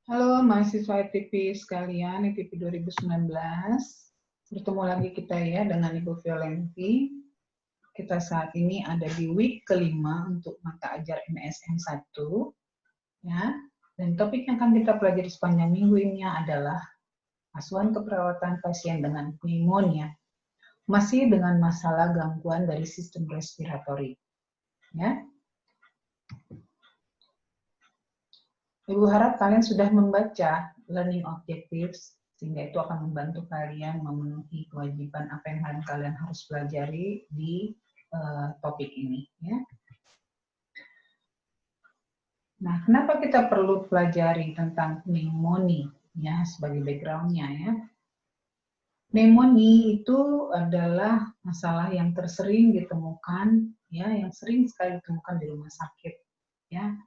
Halo mahasiswa ITP sekalian, ITP 2019. Bertemu lagi kita ya dengan Ibu Violenti. Kita saat ini ada di week kelima untuk mata ajar MSN 1. Ya. Dan topik yang akan kita pelajari sepanjang minggu ini adalah asuhan keperawatan pasien dengan pneumonia. Masih dengan masalah gangguan dari sistem respiratori. Ya. Ibu harap kalian sudah membaca learning objectives, sehingga itu akan membantu kalian memenuhi kewajiban apa yang kalian harus pelajari di topik ini. Ya. Nah, kenapa kita perlu pelajari tentang pneumonia ya sebagai background-nya ya? Pneumonia itu adalah masalah yang tersering ditemukan, ya, yang sering sekali ditemukan di rumah sakit, ya.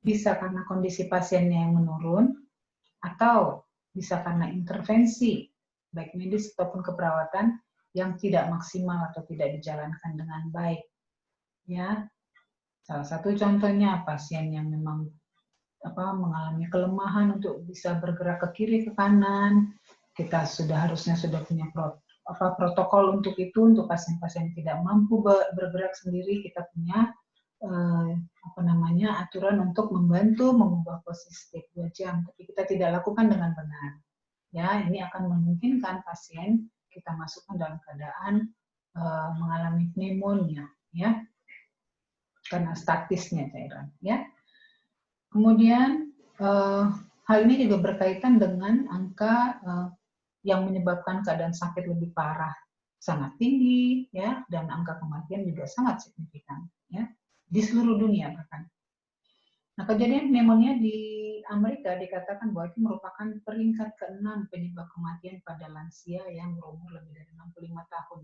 Bisa karena kondisi pasiennya yang menurun, atau bisa karena intervensi, baik medis ataupun keperawatan, yang tidak maksimal atau tidak dijalankan dengan baik. Ya, salah satu contohnya pasien yang memang mengalami kelemahan untuk bisa bergerak ke kiri ke kanan, kita harusnya sudah punya protokol untuk itu, untuk pasien-pasien tidak mampu bergerak sendiri, kita punya aturan untuk membantu mengubah posisi setiap 2 jam, tapi kita tidak lakukan dengan benar. Ya, ini akan memungkinkan pasien kita masukkan dalam keadaan mengalami pneumonia, ya, karena statisnya cairan, ya. Kemudian hal ini juga berkaitan dengan angka yang menyebabkan keadaan sakit lebih parah sangat tinggi, ya, dan angka kematian juga sangat signifikan, ya, di seluruh dunia bahkan. Nah, kejadian pneumonia di Amerika dikatakan bahwa itu merupakan peringkat ke-6 penyebab kematian pada lansia yang berumur lebih dari 65 tahun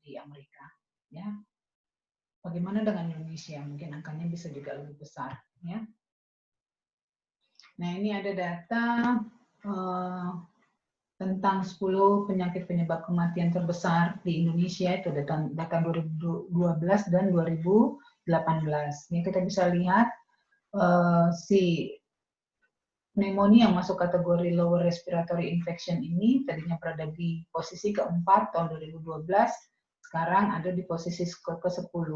di Amerika. Ya. Bagaimana dengan Indonesia? Mungkin angkanya bisa juga lebih besar. Ya. Nah, ini ada data tentang 10 penyakit penyebab kematian terbesar di Indonesia, itu data 2012 dan 2018. Ini kita bisa lihat si pneumonia yang masuk kategori lower respiratory infection ini tadinya berada di posisi keempat tahun 2012, sekarang ada di posisi ke-10.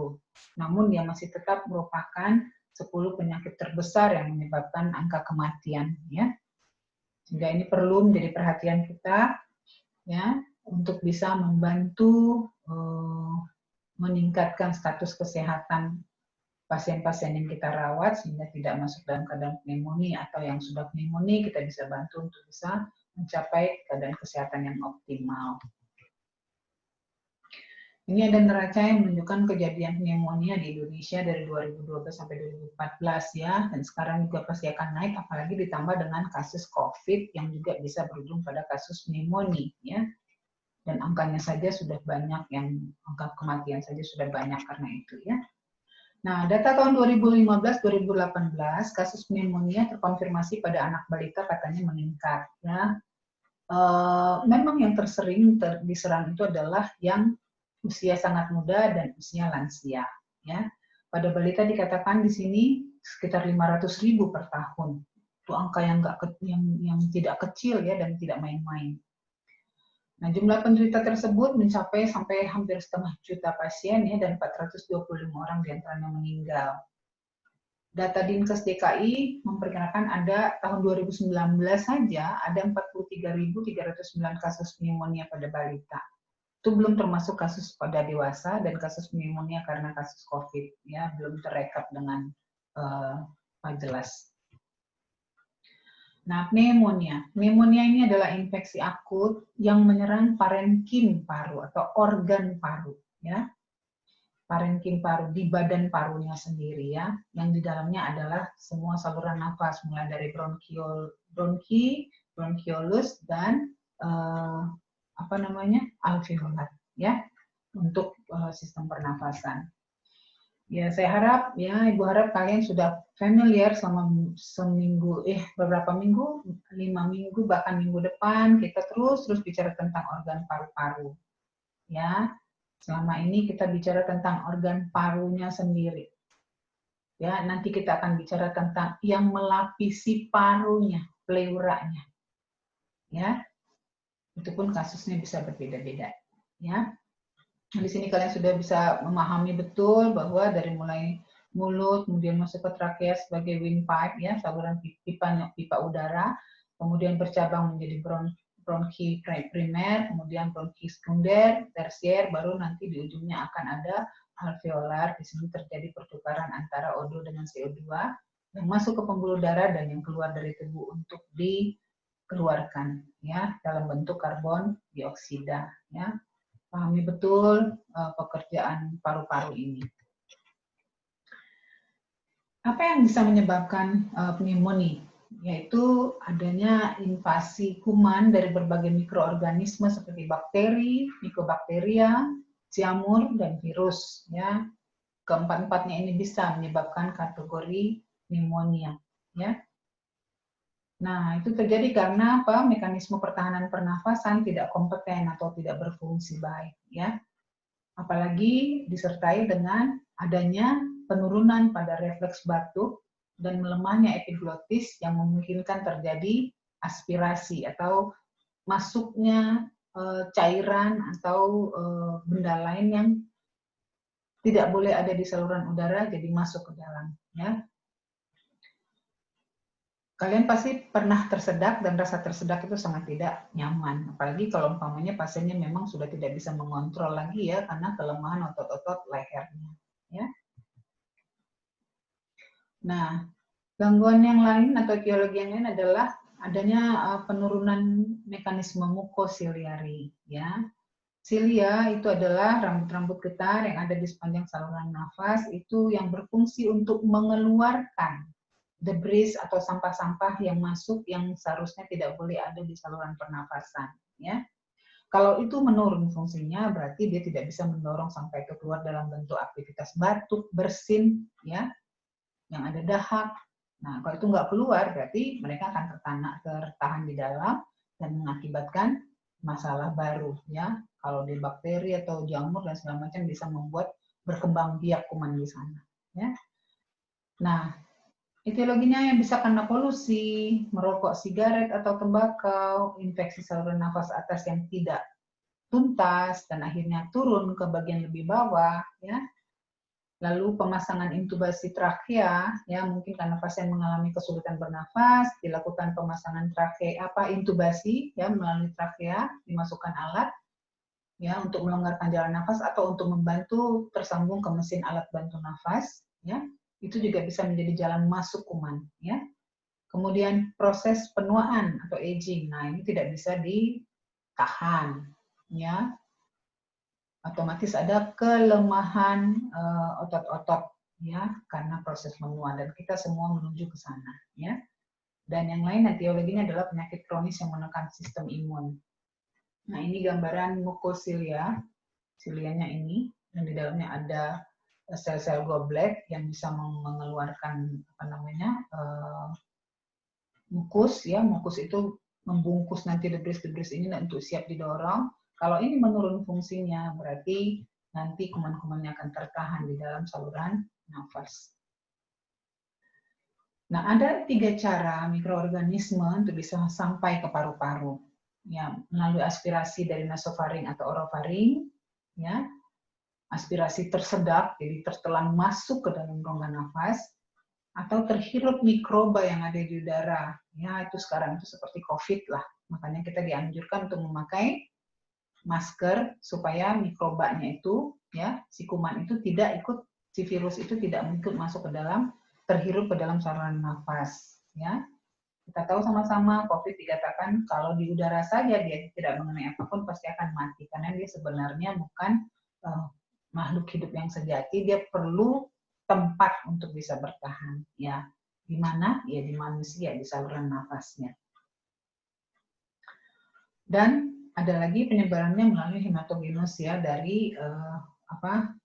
Namun dia masih tetap merupakan 10 penyakit terbesar yang menyebabkan angka kematian, ya. Sehingga ini perlu menjadi perhatian kita, ya, untuk bisa membantu meningkatkan status kesehatan pasien-pasien yang kita rawat sehingga tidak masuk dalam keadaan pneumonia, atau yang sudah pneumonia kita bisa bantu untuk bisa mencapai keadaan kesehatan yang optimal. Ini ada neraca yang menunjukkan kejadian pneumonia di Indonesia dari 2012 sampai 2014 ya, dan sekarang juga pasti akan naik apalagi ditambah dengan kasus COVID yang juga bisa berujung pada kasus pneumonia ya. Dan angkanya saja sudah banyak, yang angka kematian saja sudah banyak karena itu ya. Nah, data tahun 2015-2018, kasus pneumonia terkonfirmasi pada anak balita katanya meningkat. Ya. Memang yang tersering diserang itu adalah yang usia sangat muda dan usia lansia. Ya. Pada balita dikatakan di sini sekitar 500.000 per tahun. Itu angka yang tidak kecil ya, dan tidak main-main. Nah, jumlah penderita tersebut mencapai sampai hampir 1,5 juta pasien ya, dan 425 orang diantaranya meninggal. Data Dinkes DKI memperkirakan ada tahun 2019 saja ada 43.309 kasus pneumonia pada balita. Itu belum termasuk kasus pada dewasa dan kasus pneumonia karena kasus COVID ya, belum terrekap dengan jelas. Nah, pneumonia. Pneumonia ini adalah infeksi akut yang menyerang parenkim paru atau organ paru, ya. Parenkim paru di badan parunya sendiri ya, yang di dalamnya adalah semua saluran nafas mulai dari bronki, bronchiolus dan alveolar ya, untuk sistem pernafasan. Ya, saya harap ya, Ibu harap kalian sudah familiar selama beberapa minggu, 5 minggu bahkan minggu depan kita terus bicara tentang organ paru-paru. Ya. Selama ini kita bicara tentang organ parunya sendiri. Ya, nanti kita akan bicara tentang yang melapisi parunya. pleuranya. Ya, itu pun kasusnya bisa berbeda-beda. Ya, di sini kalian sudah bisa memahami betul bahwa dari mulai mulut, kemudian masuk ke trakea sebagai windpipe, ya, saluran pipa udara, kemudian bercabang menjadi bronki primer, kemudian bronki sekunder, tersier, baru nanti di ujungnya akan ada alveolar. Di sini terjadi pertukaran antara O2 dengan CO2 yang masuk ke pembuluh darah dan yang keluar dari tubuh untuk dikeluarkan, ya, dalam bentuk karbon dioksida. Ya, pahami betul pekerjaan paru-paru ini. Apa yang bisa menyebabkan pneumonia? Yaitu adanya invasi kuman dari berbagai mikroorganisme seperti bakteri, mycobacteria, jamur, dan virus. Ya, keempat-empatnya ini bisa menyebabkan kategori pneumonia. Ya. Nah, itu terjadi karena apa? Mekanisme pertahanan pernafasan tidak kompeten atau tidak berfungsi baik. Ya, apalagi disertai dengan adanya penurunan pada refleks batuk dan melemahnya epiglotis yang memungkinkan terjadi aspirasi atau masuknya cairan atau benda lain yang tidak boleh ada di saluran udara jadi masuk ke dalam. Ya. Kalian pasti pernah tersedak dan rasa tersedak itu sangat tidak nyaman. Apalagi kalau umpamanya pasiennya memang sudah tidak bisa mengontrol lagi ya karena kelemahan otot-otot lehernya. Ya. Nah, gangguan yang lain atau etiologi yang lain adalah adanya penurunan mekanisme mukosiliari. Ya. Silia itu adalah rambut-rambut getar yang ada di sepanjang saluran nafas itu yang berfungsi untuk mengeluarkan debris atau sampah-sampah yang masuk yang seharusnya tidak boleh ada di saluran pernafasan. Ya, kalau itu menurun fungsinya, berarti dia tidak bisa mendorong sampai ke keluar dalam bentuk aktivitas batuk, bersin, ya, yang ada dahak. Nah, kalau itu nggak keluar, berarti mereka akan tertahan di dalam dan mengakibatkan masalah baru. Ya, kalau di bakteri atau jamur dan segala macam bisa membuat berkembang biak kuman di sana. Ya, nah. Etiologinya yang bisa karena polusi, merokok sigaret atau tembakau, infeksi saluran nafas atas yang tidak tuntas dan akhirnya turun ke bagian lebih bawah, ya. Lalu pemasangan intubasi trakea, ya, mungkin karena pasien mengalami kesulitan bernafas, dilakukan pemasangan intubasi, ya, melalui trakea, dimasukkan alat, ya, untuk melonggarkan jalan nafas atau untuk membantu tersambung ke mesin alat bantu nafas, ya. Itu juga bisa menjadi jalan masuk kuman, ya. Kemudian proses penuaan atau aging, nah ini tidak bisa ditahan, ya. Otomatis ada kelemahan otot-otot, ya, karena proses menua dan kita semua menuju ke sana, ya. Dan yang lain etiologinya adalah penyakit kronis yang menekan sistem imun. Nah ini gambaran mukosilia, silianya ini, dan di dalamnya ada sel-sel goblet yang bisa mengeluarkan mukus, ya, mukus itu membungkus nanti debris-debris ini untuk siap didorong. Kalau ini menurun fungsinya, berarti nanti kuman-kumannya akan tertahan di dalam saluran nafas. Nah, ada 3 cara mikroorganisme untuk bisa sampai ke paru-paru. Ya, melalui aspirasi dari nasofaring atau orofaring, ya, aspirasi tersedak, jadi tertelan masuk ke dalam rongga nafas, atau terhirup mikroba yang ada di udara. Ya, itu sekarang itu seperti COVID lah. Makanya kita dianjurkan untuk memakai masker supaya mikrobanya itu, ya, si kuman itu tidak ikut, si virus itu tidak ikut masuk ke dalam, terhirup ke dalam saluran nafas. Ya, kita tahu sama-sama COVID dikatakan kalau di udara saja dia tidak mengenai apapun pasti akan mati karena dia sebenarnya bukan makhluk hidup yang sejati, dia perlu tempat untuk bisa bertahan. Ya, di mana? Ya di manusia, di saluran nafasnya. Dan ada lagi penyebarannya melalui hematogenus, ya, dari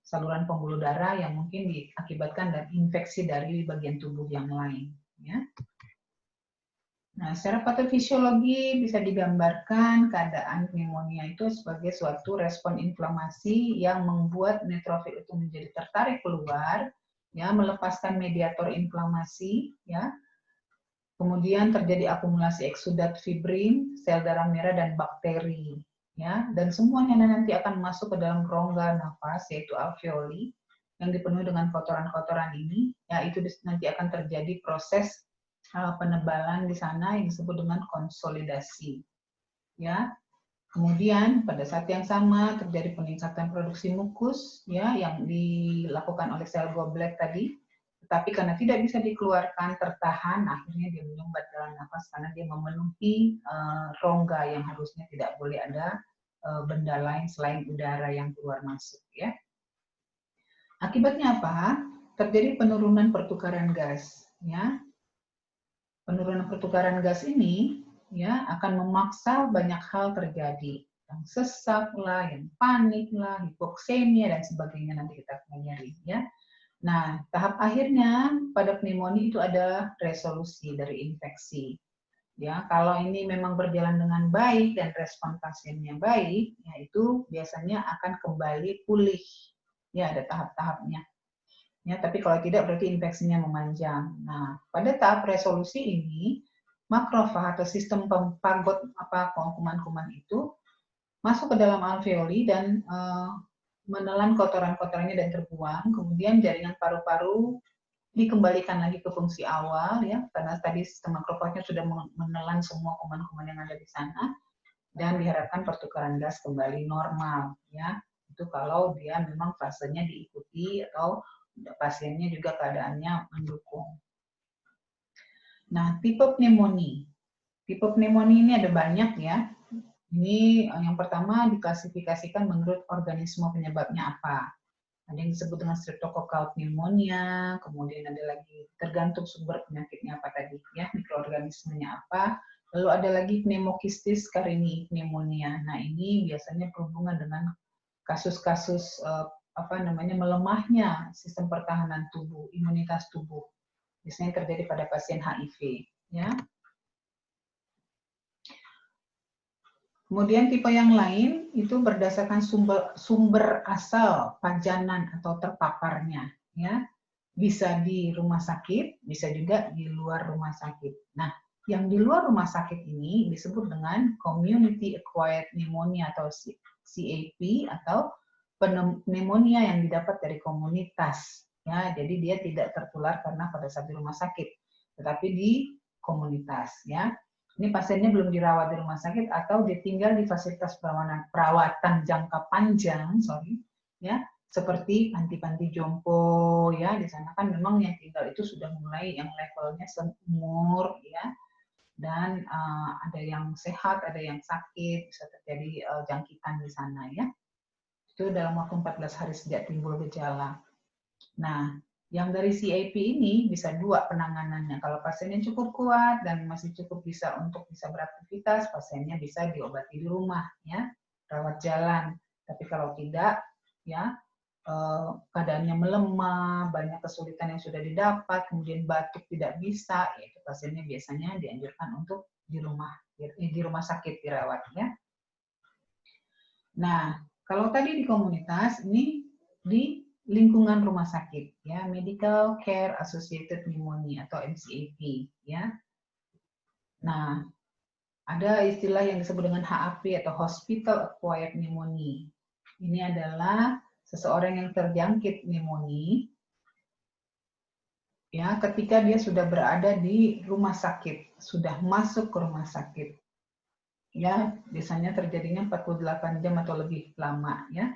saluran pembuluh darah yang mungkin diakibatkan dari infeksi dari bagian tubuh yang lain. Ya. Nah, secara patofisiologi bisa digambarkan keadaan pneumonia itu sebagai suatu respon inflamasi yang membuat neutrofil itu menjadi tertarik keluar, ya, melepaskan mediator inflamasi, ya. Kemudian terjadi akumulasi eksudat fibrin, sel darah merah, dan bakteri. Ya, dan semuanya nanti akan masuk ke dalam rongga nafas, yaitu alveoli, yang dipenuhi dengan kotoran-kotoran ini. Ya, itu nanti akan terjadi proses penebalan di sana yang disebut dengan konsolidasi. Ya, kemudian pada saat yang sama terjadi peningkatan produksi mukus, ya, yang dilakukan oleh sel goblet tadi. Tetapi karena tidak bisa dikeluarkan, tertahan, akhirnya dia menyumbat dalam nafas karena dia memenuhi rongga yang harusnya tidak boleh ada benda lain selain udara yang keluar masuk. Ya. Akibatnya apa? Terjadi penurunan pertukaran gas. Ya. Penurunan pertukaran gas ini ya akan memaksa banyak hal terjadi. Yang sesak lah, yang panik lah, hipoksemia dan sebagainya nanti kita pelajari. Ya. Nah, tahap akhirnya pada pneumonia itu ada resolusi dari infeksi. Ya, kalau ini memang berjalan dengan baik dan respon pasiennya baik, ya itu biasanya akan kembali pulih. Ya, ada tahap-tahapnya. Ya, tapi kalau tidak berarti infeksinya memanjang. Nah, pada tahap resolusi ini, makrofag atau sistem pempagot kuman-kuman itu masuk ke dalam alveoli dan menelan kotoran-kotorannya dan terbuang, kemudian jaringan paru-paru dikembalikan lagi ke fungsi awal ya, karena tadi sistem makrofagnya sudah menelan semua kuman-kuman yang ada di sana, dan diharapkan pertukaran gas kembali normal ya. Itu kalau dia memang fasenya diikuti atau pasiennya juga keadaannya mendukung. Nah, tipe pneumonia. Tipe pneumonia ini ada banyak ya. Ini yang pertama diklasifikasikan menurut organisme penyebabnya apa. Ada yang disebut dengan streptokokal pneumonia, kemudian ada lagi tergantung sumber penyakitnya apa tadi ya, mikroorganismenya apa. Lalu ada lagi pneumocystis carinii pneumonia. Nah, ini biasanya berhubungan dengan kasus-kasus melemahnya sistem pertahanan tubuh, imunitas tubuh. Biasanya terjadi pada pasien HIV ya. Kemudian tipe yang lain itu berdasarkan sumber asal pajanan atau terpaparnya, ya. Bisa di rumah sakit, bisa juga di luar rumah sakit. Nah, yang di luar rumah sakit ini disebut dengan community acquired pneumonia atau CAP atau pneumonia yang didapat dari komunitas. Ya, jadi dia tidak tertular karena pada saat di rumah sakit, tetapi di komunitas, ya. Ini pasiennya belum dirawat di rumah sakit atau ditinggal di fasilitas perawatan jangka panjang, ya, seperti panti-panti jompo, ya, di sana kan memang yang tinggal itu sudah mulai yang levelnya seumur, ya, dan ada yang sehat, ada yang sakit, bisa terjadi jangkitan di sana, ya. Itu dalam waktu 14 hari sejak timbul gejala. Nah, yang dari CAP ini bisa dua penanganannya. Kalau pasiennya cukup kuat dan masih cukup bisa untuk bisa beraktivitas, pasiennya bisa diobati di rumah, ya, rawat jalan. Tapi kalau tidak, ya, keadaannya melemah, banyak kesulitan yang sudah didapat, kemudian batuk tidak bisa, yaitu pasiennya biasanya dianjurkan untuk di rumah sakit dirawat, ya. Nah, kalau tadi di komunitas, ini di lingkungan rumah sakit, ya, Medical Care Associated Pneumonia atau MCAP, ya. Nah, ada istilah yang disebut dengan HAP atau Hospital Acquired Pneumonia. Ini adalah seseorang yang terjangkit pneumonia, ya, ketika dia sudah berada di rumah sakit, sudah masuk ke rumah sakit. Ya, biasanya terjadinya 48 jam atau lebih lama, ya.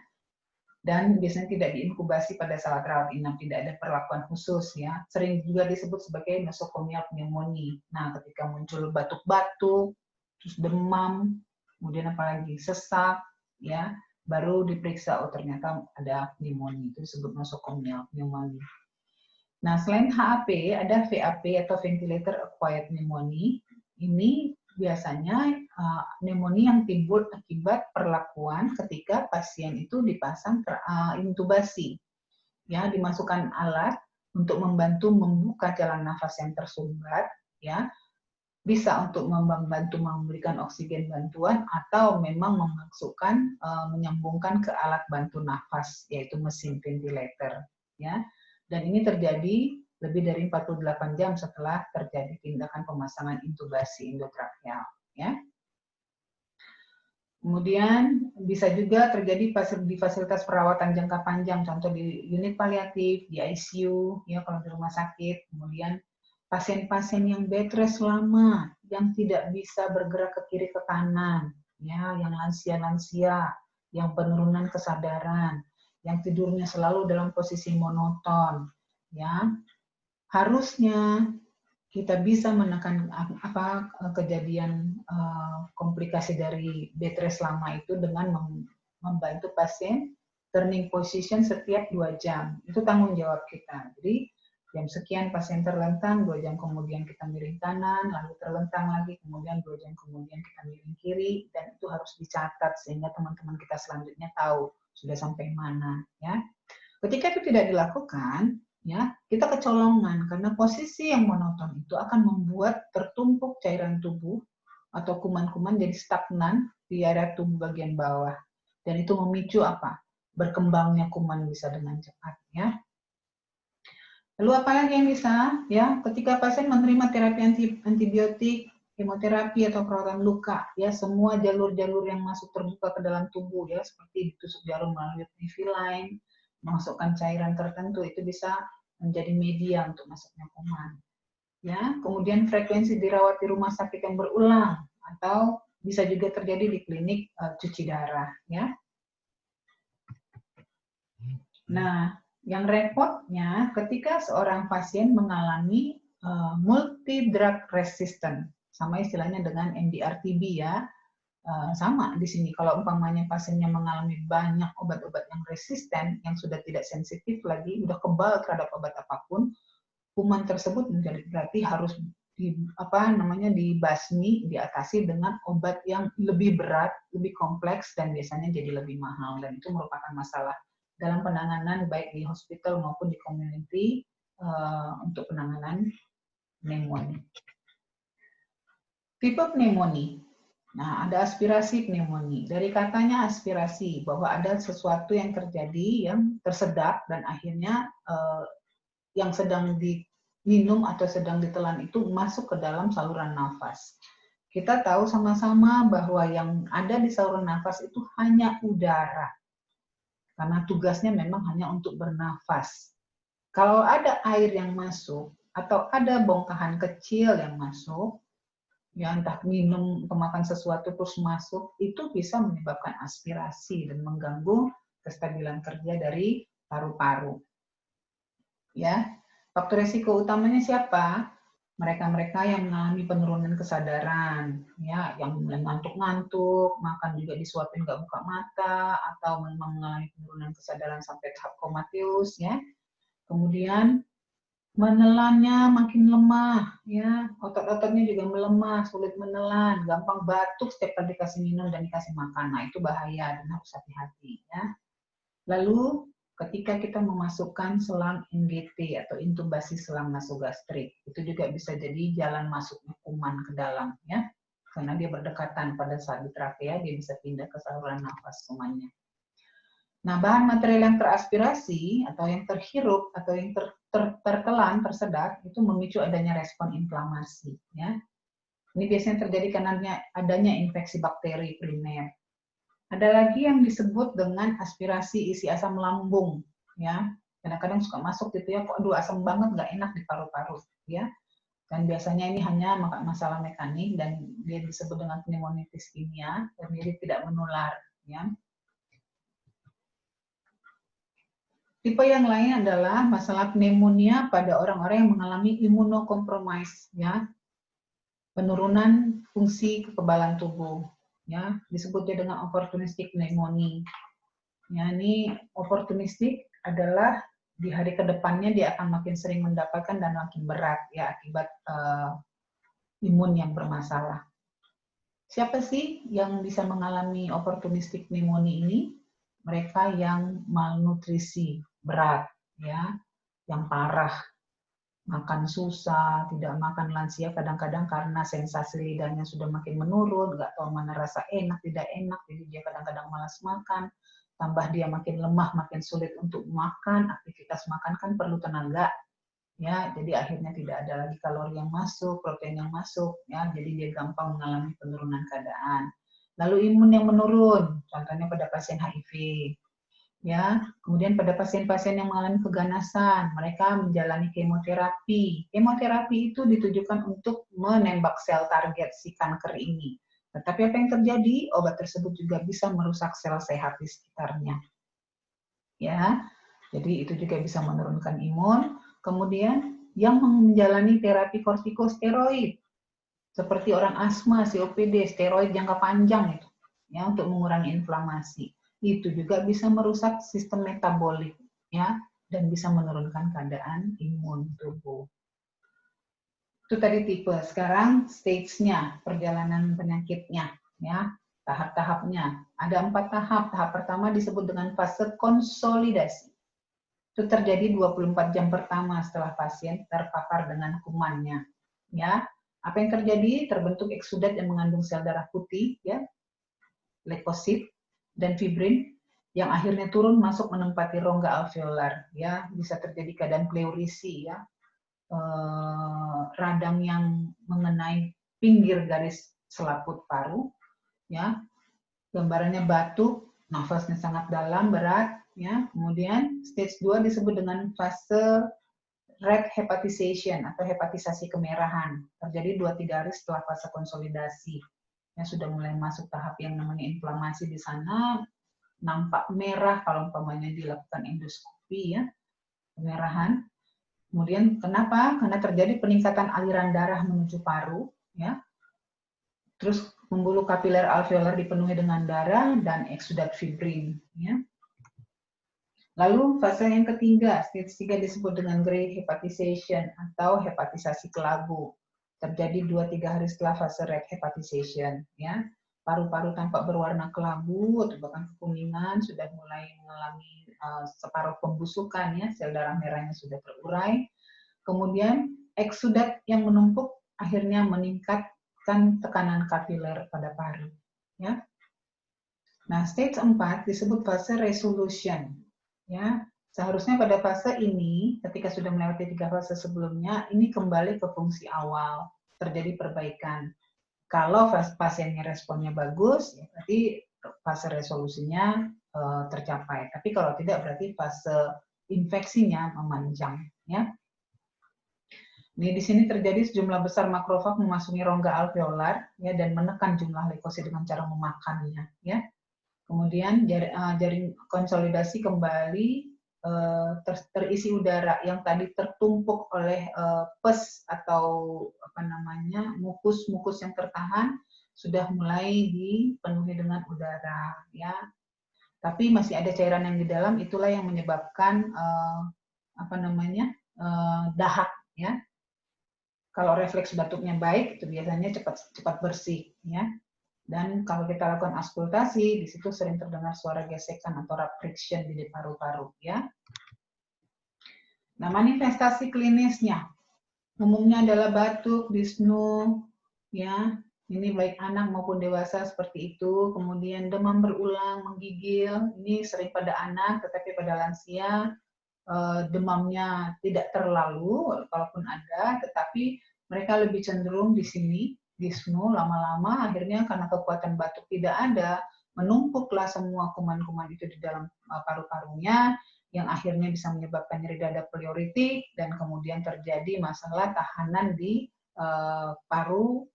Dan biasanya tidak diinkubasi pada saat rawat inap, tidak ada perlakuan khusus, ya. Sering juga disebut sebagai nosocomial pneumonia. Nah, ketika muncul batuk-batuk, terus demam, kemudian apalagi sesak, ya, baru diperiksa, oh ternyata ada pneumonia, itu disebut nosocomial pneumonia. Nah, selain HAP, ada VAP atau ventilator acquired pneumonia. Ini biasanya pneumonia yang timbul akibat perlakuan ketika pasien itu dipasang intubasi, ya, dimasukkan alat untuk membantu membuka jalan nafas yang tersumbat, ya, bisa untuk membantu memberikan oksigen bantuan atau memang memasukkan menyambungkan ke alat bantu nafas yaitu mesin ventilator, ya. Dan ini terjadi lebih dari 48 jam setelah terjadi tindakan pemasangan intubasi endotrakeal, ya. Kemudian bisa juga terjadi di fasilitas perawatan jangka panjang, contoh di unit paliatif, di ICU, ya kalau di rumah sakit. Kemudian pasien-pasien yang bed rest lama, yang tidak bisa bergerak ke kiri ke kanan, ya, yang lansia-lansia, yang penurunan kesadaran, yang tidurnya selalu dalam posisi monoton, ya. Harusnya kita bisa menekan kejadian komplikasi dari bed rest lama itu dengan membantu pasien turning position setiap 2 jam. Itu tanggung jawab kita. Jadi jam sekian pasien terlentang, 2 jam kemudian kita miring kanan, lalu terlentang lagi, kemudian 2 jam kemudian kita miring kiri, dan itu harus dicatat sehingga teman-teman kita selanjutnya tahu sudah sampai mana, ya. Ketika itu tidak dilakukan, ya, kita kecolongan karena posisi yang monoton itu akan membuat tertumpuk cairan tubuh atau kuman-kuman jadi stagnan di area tubuh bagian bawah, dan itu memicu apa? Berkembangnya kuman bisa dengan cepat, ya. Lalu apa lagi yang bisa? Ya, ketika pasien menerima terapi antibiotik, kemoterapi atau perawatan luka, ya semua jalur-jalur yang masuk terbuka ke dalam tubuh, ya seperti ditusuk jarum melalui PV line, memasukkan cairan tertentu, itu bisa menjadi media untuk masuknya kuman. Ya, kemudian frekuensi dirawat di rumah sakit yang berulang atau bisa juga terjadi di klinik cuci darah, ya. Nah, yang repotnya ketika seorang pasien mengalami multi drug resistant, sama istilahnya dengan MDR-TB, ya. Sama di sini, kalau umpamanya pasiennya mengalami banyak obat-obat yang resisten, yang sudah tidak sensitif lagi, sudah kebal terhadap obat apapun, kuman tersebut menjadi berarti harus dibasmi, diatasi dengan obat yang lebih berat, lebih kompleks, dan biasanya jadi lebih mahal, dan itu merupakan masalah dalam penanganan baik di hospital maupun di community untuk penanganan pneumonia. Tipe pneumonia. Nah, ada aspirasi pneumonia. Dari katanya aspirasi, bahwa ada sesuatu yang terjadi yang tersedap dan akhirnya yang sedang diminum atau sedang ditelan itu masuk ke dalam saluran nafas. Kita tahu sama-sama bahwa yang ada di saluran nafas itu hanya udara. Karena tugasnya memang hanya untuk bernafas. Kalau ada air yang masuk atau ada bongkahan kecil yang masuk, ya entah minum atau makan sesuatu terus masuk, itu bisa menyebabkan aspirasi dan mengganggu kestabilan kerja dari paru-paru. Ya, faktor risiko utamanya siapa? Mereka-mereka yang mengalami penurunan kesadaran, ya, yang mulai ngantuk-ngantuk, makan juga disuapin nggak buka mata, atau memang mengalami penurunan kesadaran sampai tahap komateus, ya. Kemudian menelannya makin lemah, ya, otot-ototnya juga melemah, sulit menelan, gampang batuk setiap kali dikasih minum dan dikasih makan. Nah, itu bahaya dan harus hati-hati, ya. Lalu ketika kita memasukkan selang NGT atau intubasi selang nasogastrik, itu juga bisa jadi jalan masuknya kuman ke dalam, ya, karena dia berdekatan pada saat di trakea, dia bisa pindah ke saluran nafas kumannya. Nah, bahan material yang teraspirasi atau yang terhirup atau yang tertelan, tersedot, itu memicu adanya respon inflamasi, ya. Ini biasanya terjadi karena adanya infeksi bakteri primer. Ada lagi yang disebut dengan aspirasi isi asam lambung, ya. Kadang-kadang suka masuk gitu ya, kok aduh asam banget, nggak enak di paru-paru, ya. Dan biasanya ini hanya masalah mekanik dan dia disebut dengan pneumonitis kimia dan dia tidak menular, ya. Tipe yang lain adalah masalah pneumonia pada orang-orang yang mengalami imunokompromis, ya, penurunan fungsi kekebalan tubuh, ya, disebutnya dengan opportunistic pneumonia. Ya, ini opportunistic adalah di hari kedepannya dia akan makin sering mendapatkan dan makin berat, ya, akibat imun yang bermasalah. Siapa sih yang bisa mengalami opportunistic pneumonia ini? Mereka yang malnutrisi berat, ya, yang parah, makan susah, tidak makan, lansia kadang-kadang karena sensasi lidahnya sudah makin menurun, nggak tahu mana rasa enak, tidak enak, jadi dia kadang-kadang malas makan, tambah dia makin lemah, makin sulit untuk makan, aktivitas makan kan perlu tenaga, ya. Jadi akhirnya tidak ada lagi kalori yang masuk, protein yang masuk, ya. Jadi dia gampang mengalami penurunan keadaan. Lalu imun yang menurun, contohnya pada pasien HIV, ya. Kemudian pada pasien-pasien yang mengalami keganasan, mereka menjalani kemoterapi. Kemoterapi itu ditujukan untuk menembak sel target si kanker ini. Tetapi apa yang terjadi? Obat tersebut juga bisa merusak sel sehat di sekitarnya. Ya, jadi itu juga bisa menurunkan imun. Kemudian yang menjalani terapi kortikosteroid seperti orang asma, COPD, steroid jangka panjang itu, ya, untuk mengurangi inflamasi. Itu juga bisa merusak sistem metabolik, ya, dan bisa menurunkan keadaan imun tubuh. Itu tadi tipe. Sekarang stage-nya, perjalanan penyakitnya, ya, tahap-tahapnya. Ada 4 tahap. Tahap pertama disebut dengan fase konsolidasi. Itu terjadi 24 jam pertama setelah pasien terpapar dengan kumannya. Ya, apa yang terjadi? Terbentuk eksudat yang mengandung sel darah putih, ya, leukosit dan fibrin yang akhirnya turun masuk menempati rongga alveolar. Ya, bisa terjadi keadaan pleurisi, ya, radang yang mengenai pinggir garis selaput paru, ya. Gambarannya batuk, nafasnya sangat dalam, berat, ya. Kemudian stage 2 disebut dengan fase red hepatization atau hepatisasi kemerahan. Terjadi 2-3 hari setelah fase konsolidasi. Ya, sudah mulai masuk tahap yang namanya inflamasi di sana, nampak merah kalau umpamanya dilakukan endoskopi, ya, kemerahan. Kemudian kenapa? Karena terjadi peningkatan aliran darah menuju paru, ya. Terus pembuluh kapiler alveolar dipenuhi dengan darah dan eksudat fibrin, ya. Lalu fase yang ketiga, stage 3 disebut dengan gray hepatization atau hepatisasi kelabu. Terjadi 2-3 hari setelah fase red hepatization, ya. Paru-paru tampak berwarna kelabu atau bahkan kekuningan, sudah mulai mengalami separuh pembusukan, ya, sel darah merahnya sudah terurai. Kemudian eksudat yang menumpuk akhirnya meningkatkan tekanan kapiler pada paru, ya. Nah, stage 4 disebut fase resolution, ya. Seharusnya pada fase ini, ketika sudah melewati 3 fase sebelumnya, ini kembali ke fungsi awal, terjadi perbaikan. Kalau pasiennya responnya bagus, ya berarti fase resolusinya tercapai. Tapi kalau tidak, berarti fase infeksinya memanjang, ya. Ini di sini terjadi sejumlah besar makrofag memasuki rongga alveolar, ya, dan menekan jumlah leukosit dengan cara memakannya, ya. Kemudian jaring konsolidasi kembali terisi udara yang tadi tertumpuk oleh pes atau apa namanya mukus-mukus yang tertahan sudah mulai dipenuhi dengan udara, ya. Tapi masih ada cairan yang di dalam, itulah yang menyebabkan apa namanya dahak, ya. Kalau refleks batuknya baik, itu biasanya cepat bersih, ya. Dan kalau kita lakukan auskultasi, di situ sering terdengar suara gesekan atau rub friction di paru-paru, ya. Nah, manifestasi klinisnya umumnya adalah batuk, dyspnea, ya. Ini baik anak maupun dewasa seperti itu. Kemudian demam berulang, menggigil, ini sering pada anak, tetapi pada lansia demamnya tidak terlalu, kalaupun ada, tetapi mereka lebih cenderung di sini, dyspnea, lama-lama akhirnya karena kekuatan batuk tidak ada, menumpuklah semua kuman-kuman itu di dalam paru-parunya, yang akhirnya bisa menyebabkan nyeri dada pleuritik, dan kemudian terjadi masalah tahanan di paru,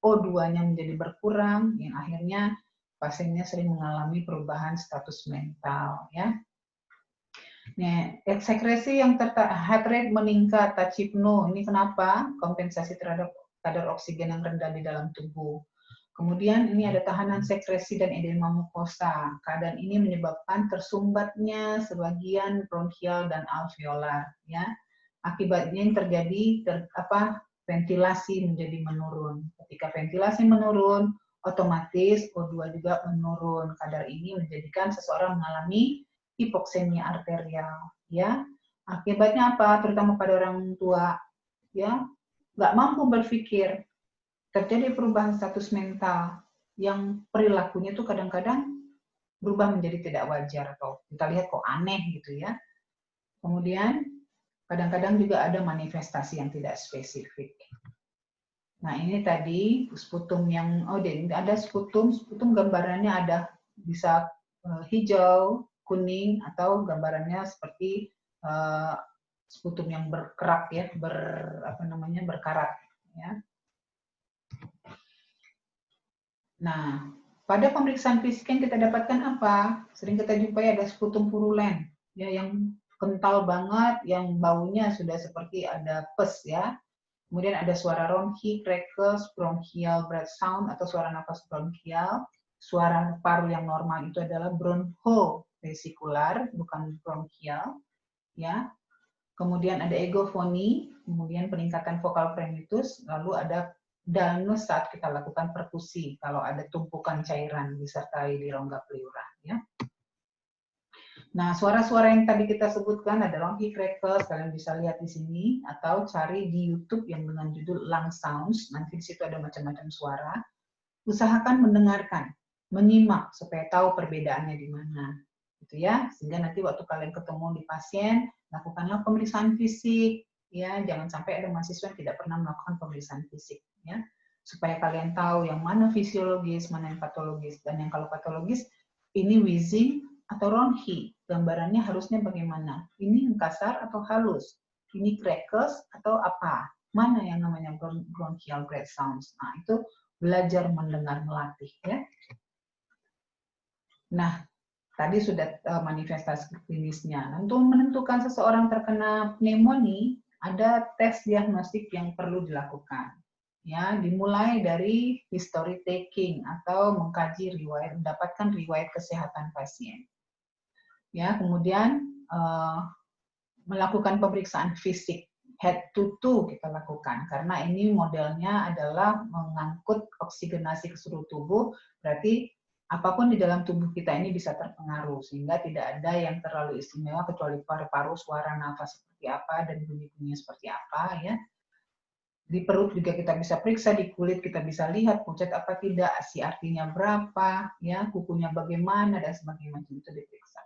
O2-nya menjadi berkurang, yang akhirnya pasiennya sering mengalami perubahan status mental, ya. Nah, sekresi yang heart rate meningkat, tachypno, ini kenapa? Kompensasi terhadap kadar oksigen yang rendah di dalam tubuh. Kemudian ini ada tahanan sekresi dan edema mukosa. Keadaan ini menyebabkan tersumbatnya sebagian bronkial dan alveolar, ya. Akibatnya yang terjadi ventilasi menjadi menurun. Ketika ventilasi menurun, otomatis O2 juga menurun. Kadar ini menjadikan seseorang mengalami hipoksemia arterial, ya. Akibatnya apa? Terutama pada orang tua, ya, nggak mampu berpikir, terjadi perubahan status mental yang perilakunya tuh kadang-kadang berubah menjadi tidak wajar atau kita lihat kok aneh gitu, ya. Kemudian Kadang-kadang juga ada manifestasi yang tidak spesifik. Nah, ini tadi sputum yang, ada sputum gambarannya ada bisa hijau, kuning, atau gambarannya seperti sputum yang berkerak ya, berkarat ya. Nah, pada pemeriksaan fisik yang kita dapatkan apa? Sering kita jumpai ada sputum purulen ya, yang kental banget, yang baunya sudah seperti ada pes ya. Kemudian ada suara ronki, crackles, bronchial breath sound atau suara nafas bronkial. Suara paru yang normal itu adalah broncho-vesikular, bukan bronkial. Ya. Kemudian ada egofoni, kemudian peningkatan vokal frenitus, lalu ada dalnus saat kita lakukan perkusi, kalau ada tumpukan cairan disertai di rongga pleura. Ya. Nah, suara-suara yang tadi kita sebutkan ada ronki, crackles, kalian bisa lihat di sini, atau cari di YouTube yang dengan judul lung sounds, nanti di situ ada macam-macam suara. Usahakan mendengarkan, menyimak supaya tahu perbedaannya di mana, gitu ya. Sehingga nanti waktu kalian ketemu di pasien, lakukanlah pemeriksaan fisik, ya. Jangan sampai ada mahasiswa yang tidak pernah melakukan pemeriksaan fisik, ya. Supaya kalian tahu yang mana fisiologis, mana yang patologis, dan yang kalau patologis ini wheezing atau ronki, gambarannya harusnya bagaimana? Ini yang kasar atau halus? Ini crackles atau apa? Mana yang namanya bronchial breath sounds? Nah, itu belajar mendengar melatih ya. Nah, tadi sudah manifestasi klinisnya. Untuk menentukan seseorang terkena pneumonia, ada tes diagnostik yang perlu dilakukan. Ya, dimulai dari history taking atau mengkaji riwayat, mendapatkan riwayat kesehatan pasien. Ya, kemudian melakukan pemeriksaan fisik head to toe kita lakukan karena ini modelnya adalah mengangkut oksigenasi ke seluruh tubuh, berarti apapun di dalam tubuh kita ini bisa terpengaruh sehingga tidak ada yang terlalu istimewa kecuali paru-paru, suara nafas seperti apa dan bunyi-bunyinya seperti apa ya. Di perut juga kita bisa periksa, di kulit kita bisa lihat pucat apa tidak, CRP-nya berapa, ya, kukunya bagaimana dan sebagainya itu diperiksa.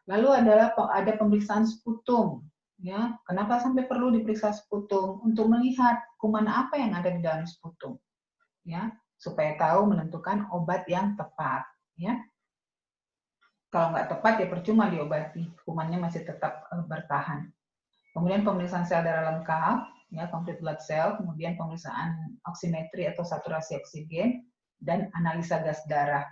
Lalu ada pemeriksaan sputum, ya. Kenapa sampai perlu diperiksa sputum? Untuk melihat kuman apa yang ada di dalam sputum, ya, supaya tahu menentukan obat yang tepat, ya. Kalau nggak tepat ya percuma diobati, kumannya masih tetap bertahan. Kemudian pemeriksaan sel darah lengkap, ya, complete blood cell, kemudian pemeriksaan oximetri atau saturasi oksigen, dan analisa gas darah.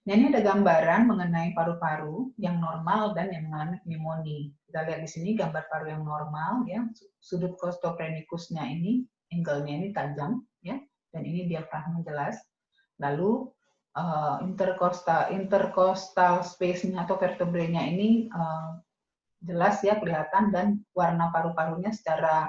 Nah, ini ada gambaran mengenai paru-paru yang normal dan yang mengalami pneumonia. Kita lihat di sini gambar paru yang normal, ya, sudut costophrenicusnya ini, angle-nya ini tajam, ya, dan ini diafragma jelas. Lalu intercostal space-nya atau vertebrae-nya ini jelas ya kelihatan, dan warna paru-parunya secara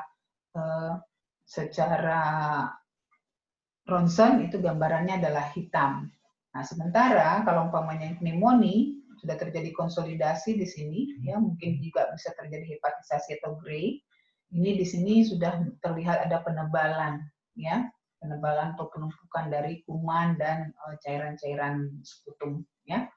ronsen itu gambarannya adalah hitam. Nah, sementara kalau umpamanya pneumonia sudah terjadi konsolidasi di sini, ya mungkin juga bisa terjadi hepatisasi atau gray. Ini di sini sudah terlihat ada penebalan, ya, penebalan atau penumpukan dari kuman dan cairan-cairan sputum, ya.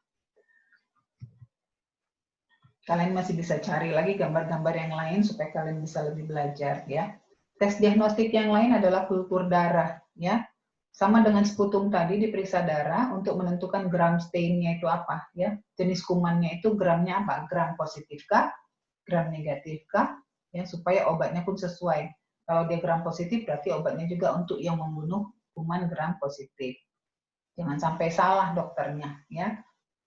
Kalian masih bisa cari lagi gambar-gambar yang lain supaya kalian bisa lebih belajar, ya. Tes diagnostik yang lain adalah kultur darah, ya. Sama dengan sputum tadi, diperiksa darah untuk menentukan gram stain-nya itu apa, ya. Jenis kumannya itu gramnya apa? Gram positif kah? Gram negatif kah? Ya, supaya obatnya pun sesuai. Kalau dia gram positif berarti obatnya juga untuk yang membunuh kuman gram positif. Jangan sampai salah dokternya, ya.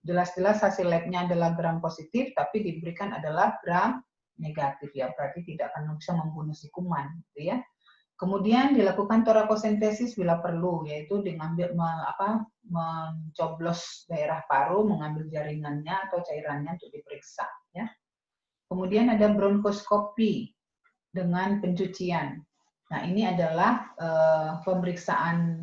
Jelas-jelas hasil labnya adalah gram positif, tapi diberikan adalah gram negatif, ya. Berarti tidak akan bisa membunuh si kuman, gitu ya. Kemudian dilakukan torakosentesis bila perlu, yaitu mencoblos daerah paru, mengambil jaringannya atau cairannya untuk diperiksa. Ya. Kemudian ada bronkoskopi dengan pencucian. Nah, ini adalah pemeriksaan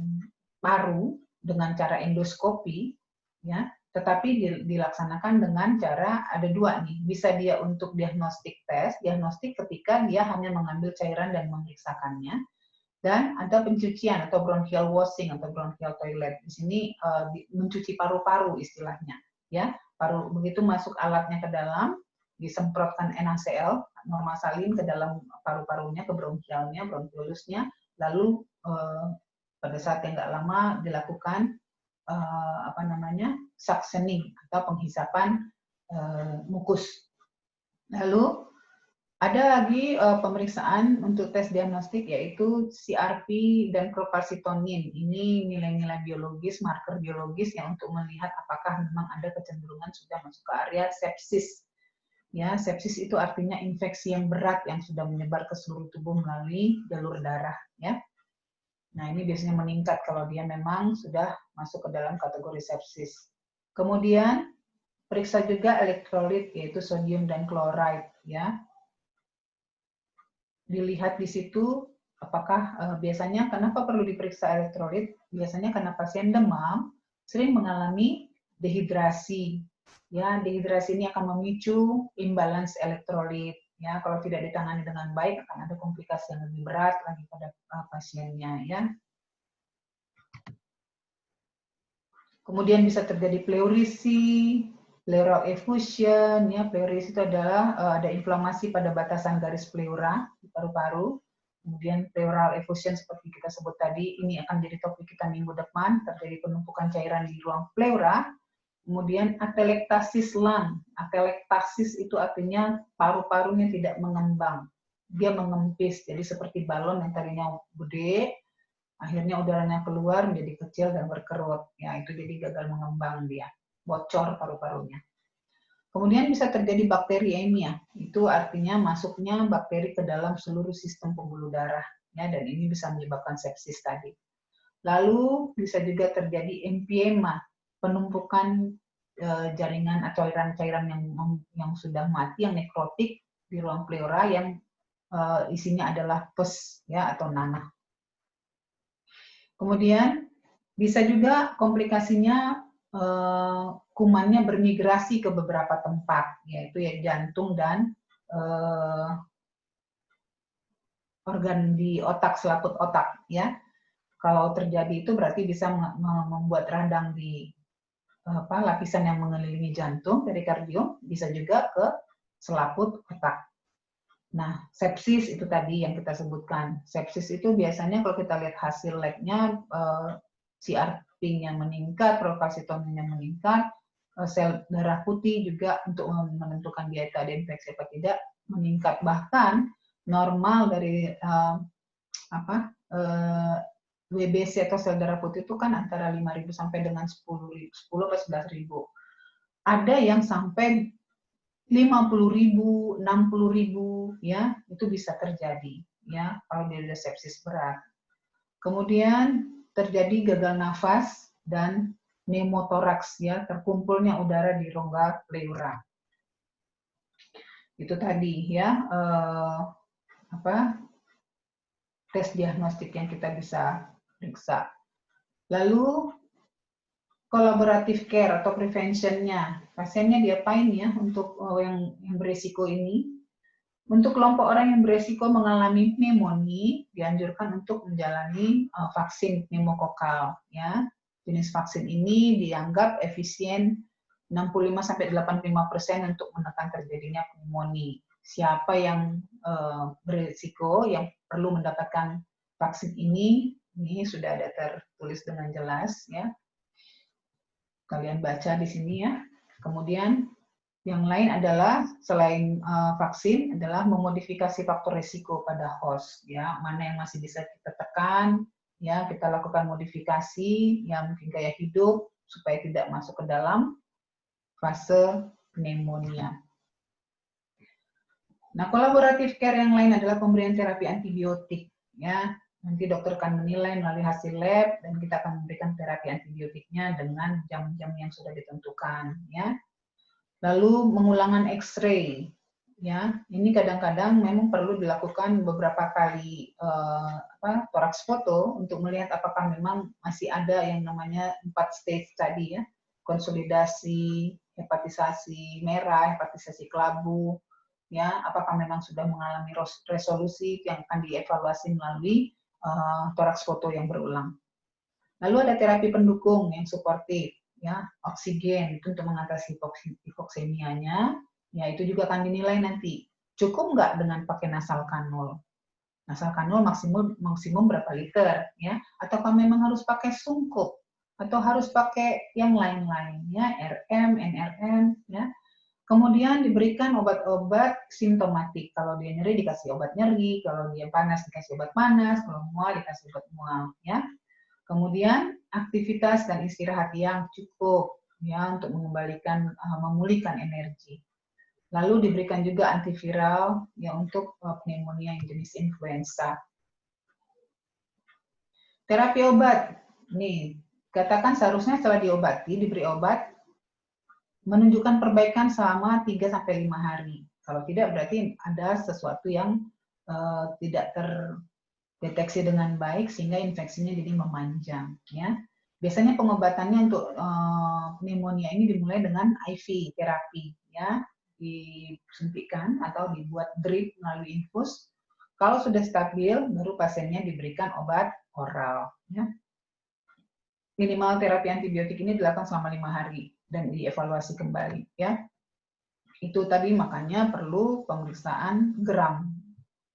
paru dengan cara endoskopi, ya. Tetapi dilaksanakan dengan cara ada dua nih. Bisa dia untuk diagnostik tes, diagnostik ketika dia hanya mengambil cairan dan memeriksakannya, dan ada pencucian atau bronchial washing atau bronchial toilet. Di sini mencuci paru-paru istilahnya, ya. Paru begitu masuk alatnya ke dalam, disemprotkan NaCl, normal salin, ke dalam paru-parunya, ke bronkialnya, bronchiolusnya, lalu pada saat yang nggak lama dilakukan suctioning atau penghisapan mukus. Lalu ada lagi pemeriksaan untuk tes diagnostik, yaitu CRP dan procalcitonin. Ini nilai-nilai biologis, marker biologis yang untuk melihat apakah memang ada kecenderungan sudah masuk ke area sepsis. Ya, sepsis itu artinya infeksi yang berat yang sudah menyebar ke seluruh tubuh melalui jalur darah. Ya. Nah, ini biasanya meningkat kalau dia memang sudah masuk ke dalam kategori sepsis. Kemudian periksa juga elektrolit, yaitu sodium dan klorida. Ya. Dilihat di situ apakah biasanya kenapa perlu diperiksa elektrolit? Biasanya karena pasien demam sering mengalami dehidrasi. Ya, dehidrasi ini akan memicu imbalance elektrolit. Ya, kalau tidak ditangani dengan baik akan ada komplikasi yang lebih berat lagi pada pasiennya. Ya. Kemudian bisa terjadi pleurisi, pleural effusion. Ya, pleuris itu adalah ada inflamasi pada batasan garis pleura di paru-paru. Kemudian pleural effusion seperti kita sebut tadi, ini akan jadi topik kita minggu depan, terjadi penumpukan cairan di ruang pleura. Kemudian atelektasis lung. Atelektasis itu artinya paru-parunya tidak mengembang. Dia mengempis, jadi seperti balon yang tadinya gede, akhirnya udaranya keluar menjadi kecil dan berkerut. Ya, itu jadi gagal mengembang dia, bocor paru-parunya. Kemudian bisa terjadi bakteriemia, itu artinya masuknya bakteri ke dalam seluruh sistem pembuluh darah, ya, dan ini bisa menyebabkan sepsis tadi. Lalu bisa juga terjadi empiema, penumpukan jaringan atau cairan-cairan yang sudah mati, yang nekrotik di ruang pleura yang isinya adalah pus, ya, atau nanah. Kemudian bisa juga komplikasinya kumannya bermigrasi ke beberapa tempat, yaitu ya jantung dan organ di otak, selaput otak. Ya, kalau terjadi itu berarti bisa membuat radang di lapisan yang mengelilingi jantung, perikardium, bisa juga ke selaput otak. Nah, sepsis itu tadi yang kita sebutkan. Sepsis itu biasanya kalau kita lihat hasil labnya, CRP-nya meningkat, procalcitonin-nya meningkat, sel darah putih juga untuk menentukan dia itu ada infeksi apa tidak meningkat. Bahkan normal dari WBC atau sel darah putih itu kan antara 5.000 sampai dengan 10 atau 11.000. Ada yang sampai 50.000, 60.000, ya, itu bisa terjadi, ya, kalau dia sudah sepsis berat. Kemudian terjadi gagal nafas dan pneumotoraks, ya, terkumpulnya udara di rongga pleura. Itu tadi, ya, tes diagnostik yang kita bisa periksa. Lalu collaborative care atau prevention-nya, pasiennya diapain ya untuk yang beresiko ini? Untuk kelompok orang yang beresiko mengalami pneumonia, dianjurkan untuk menjalani vaksin pneumokokal. Ya, jenis vaksin ini dianggap efisien 65-85% untuk menekan terjadinya pneumonia. Siapa yang beresiko yang perlu mendapatkan vaksin ini sudah ada tertulis dengan jelas, ya. Kalian baca di sini, ya. Kemudian yang lain adalah selain vaksin adalah memodifikasi faktor risiko pada host, ya. Mana yang masih bisa kita tekan, ya, kita lakukan modifikasi, ya, mungkin gaya hidup supaya tidak masuk ke dalam fase pneumonia. Nah, collaborative care yang lain adalah pemberian terapi antibiotik, ya. Nanti dokter akan menilai melalui hasil lab dan kita akan memberikan terapi antibiotiknya dengan jam-jam yang sudah ditentukan, ya. Lalu pengulangan X-ray, ya. Ini kadang-kadang memang perlu dilakukan beberapa kali thorax foto untuk melihat apakah memang masih ada yang namanya 4 stage tadi, ya. Konsolidasi, hepatisasi merah, hepatisasi kelabu, ya, apakah memang sudah mengalami resolusi yang akan dievaluasi melalui thorax foto yang berulang. Lalu ada terapi pendukung yang suportif, ya, oksigen itu untuk mengatasi hipoksemianya, Ya, itu juga akan dinilai nanti. Cukup nggak dengan pakai nasal kanul? Nasal kanul maksimum berapa liter, ya? Ataukah memang harus pakai sungkup? Atau harus pakai yang lain-lain, ya? RM, NRM, ya? Kemudian diberikan obat-obat simptomatik. Kalau dia nyeri dikasih obat nyeri, kalau dia panas dikasih obat panas, kalau mual dikasih obat mual, ya. Kemudian aktivitas dan istirahat yang cukup, ya, untuk mengembalikan, memulihkan energi. Lalu diberikan juga antiviral ya untuk pneumonia yang jenis influenza. Terapi obat, nih katakan seharusnya setelah diobati, diberi obat, menunjukkan perbaikan selama 3-5 hari. Kalau tidak berarti ada sesuatu yang tidak terdeteksi dengan baik sehingga infeksinya jadi memanjang. Ya. Biasanya pengobatannya untuk pneumonia ini dimulai dengan IV terapi, ya, disuntikkan atau dibuat drip melalui infus. Kalau sudah stabil, baru pasiennya diberikan obat oral. Ya. Minimal terapi antibiotik ini dilakukan selama 5 hari dan dievaluasi kembali. Ya. Itu tadi makanya perlu pemeriksaan geram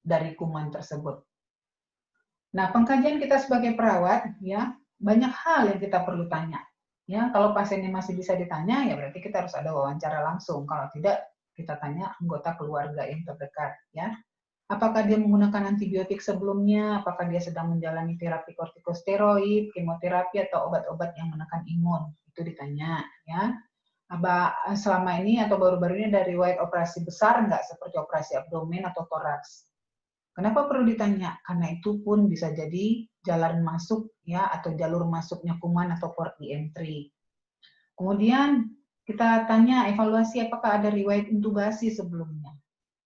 dari kuman tersebut. Nah, pengkajian kita sebagai perawat, ya, banyak hal yang kita perlu tanya. Ya, kalau pasiennya masih bisa ditanya, ya berarti kita harus ada wawancara langsung. Kalau tidak, kita tanya anggota keluarga yang terdekat. Ya, apakah dia menggunakan antibiotik sebelumnya? Apakah dia sedang menjalani terapi kortikosteroid, kemoterapi, atau obat-obat yang menekan imun? Itu ditanya. Ya, selama ini atau baru-baru ini ada riwayat operasi besar nggak, seperti operasi abdomen atau toraks? Kenapa perlu ditanya? Karena itu pun bisa jadi jalan masuk, ya, atau jalur masuknya kuman atau port di entry. Kemudian kita tanya evaluasi apakah ada riwayat intubasi sebelumnya.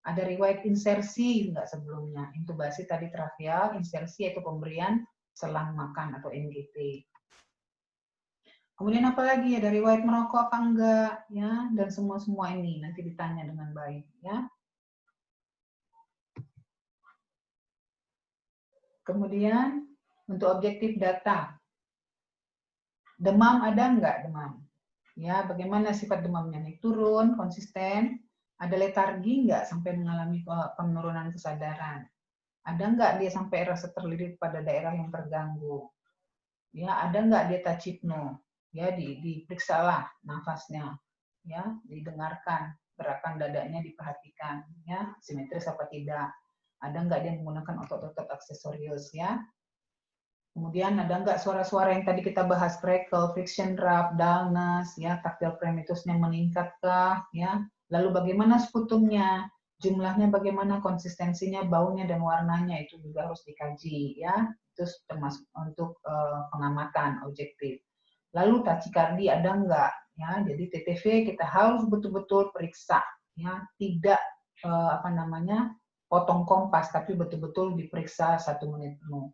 Ada riwayat insersi enggak sebelumnya? Intubasi tadi tracheal, insersi yaitu pemberian selang makan atau NGT. Kemudian apalagi ada riwayat merokok apa enggak, ya, dan semua ini nanti ditanya dengan baik, ya. Kemudian untuk objektif data, demam ada enggak demam? Ya, bagaimana sifat demamnya, naik turun, konsisten, ada letargi enggak sampai mengalami penurunan kesadaran? Ada enggak dia sampai rasa terlilit pada daerah yang terganggu? Ya, ada enggak dia tachypno? Ya, diperiksalah nafasnya, ya, didengarkan, gerakan dadanya diperhatikan, ya, simetris apa tidak? Ada enggak dia menggunakan otot-otot aksesorius, ya? Kemudian ada enggak suara-suara yang tadi kita bahas, crackle, friction rub, dullness, ya, tactile primitusnya meningkatkah, ya. Lalu bagaimana sputumnya, jumlahnya bagaimana, konsistensinya, baunya dan warnanya itu juga harus dikaji, ya. Itu termasuk untuk pengamatan objektif. Lalu tachikardi ada enggak, ya. Jadi TTV kita harus betul-betul periksa, ya, tidak potong kompas, tapi betul-betul diperiksa 1 menit penuh.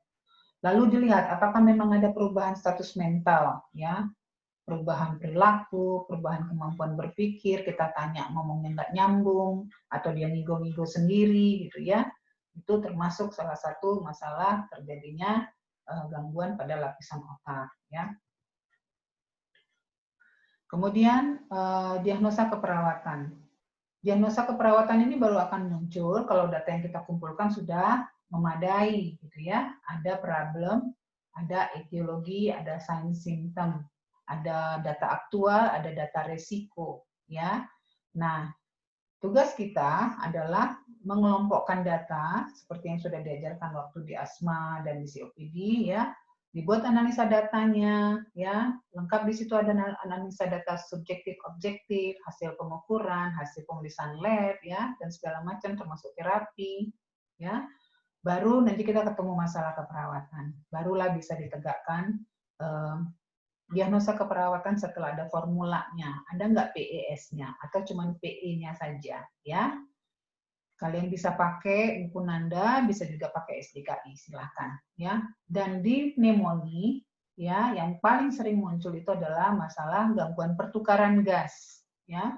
Lalu dilihat apakah memang ada perubahan status mental, ya, perubahan perilaku, perubahan kemampuan berpikir, kita tanya ngomongnya nggak nyambung, atau dia ngigo-ngigo sendiri, gitu ya. Itu termasuk salah satu masalah terjadinya gangguan pada lapisan otak, ya. Kemudian diagnosa keperawatan. Diagnosa keperawatan ini baru akan muncul kalau data yang kita kumpulkan sudah memadai, gitu ya. Ada problem, ada etiologi, ada sign symptom, ada data aktual, ada data resiko, ya. Nah, tugas kita adalah mengelompokkan data seperti yang sudah diajarkan waktu di asma dan di COPD, ya. Dibuat analisa datanya, ya, lengkap di situ ada analisa data subjektif objektif, hasil pengukuran, hasil pemeriksaan lab, ya, dan segala macam termasuk terapi, ya. Baru nanti kita ketemu masalah keperawatan, barulah bisa ditegakkan diagnosa keperawatan setelah ada formulanya, ada nggak PES-nya atau cuma PE-nya saja, ya. Kalian bisa pakai buku Nanda, bisa juga pakai SDKI, silahkan, ya. Dan di pneumonia, ya, yang paling sering muncul itu adalah masalah gangguan pertukaran gas, ya.